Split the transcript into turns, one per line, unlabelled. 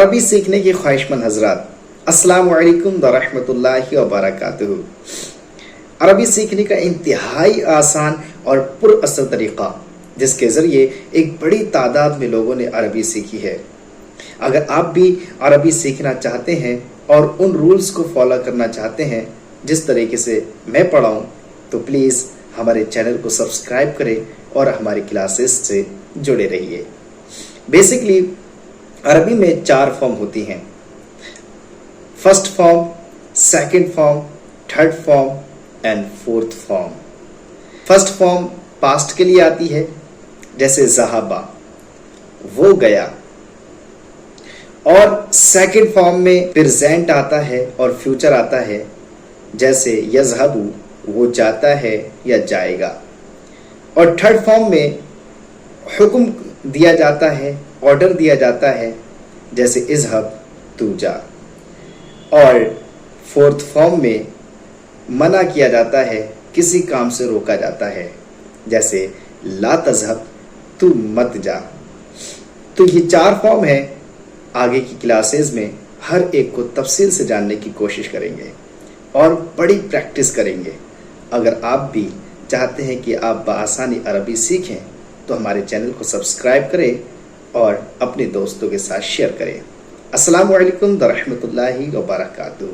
عربی سیکھنے کی خواہشمند حضرات، السلام علیکم ورحمۃ اللہ وبرکاتہ۔ عربی سیکھنے کا انتہائی آسان اور پر اثر طریقہ جس کے ذریعے ایک بڑی تعداد میں لوگوں نے عربی سیکھی ہے۔ اگر آپ بھی عربی سیکھنا چاہتے ہیں اور ان رولز کو فالو کرنا چاہتے ہیں جس طریقے سے میں پڑھاؤں، تو پلیز ہمارے چینل کو سبسکرائب کریں اور ہماری کلاسز سے جڑے رہیے۔ بیسکلی عربی میں 4 فارم ہوتی ہیں: first form, second form, third form and fourth form. First form past کے لیے آتی ہے، جیسے ذہبا، وہ گیا، اور سیکنڈ فارم میں پریزنٹ آتا ہے اور فیوچر آتا ہے، جیسے یذهب، وہ جاتا ہے یا جائے گا، اور تھرڈ فارم میں حکم دیا جاتا ہے، آرڈر دیا جاتا ہے، جیسے اذهب، تو جا، اور فورتھ فارم میں منع کیا جاتا ہے، کسی کام سے روکا جاتا ہے، جیسے لا تذهب، تو مت جا۔ تو یہ 4 فارم ہیں۔ آگے کی کلاسز میں ہر ایک کو تفصیل سے جاننے کی کوشش کریں گے اور بڑی پریکٹس کریں گے۔ اگر آپ بھی چاہتے ہیں کہ آپ بآسانی عربی سیکھیں تو ہمارے چینل کو سبسکرائب کریں اور اپنے دوستوں کے ساتھ شیئر کریں۔ السلام علیکم ورحمۃ اللہ وبرکاتہ۔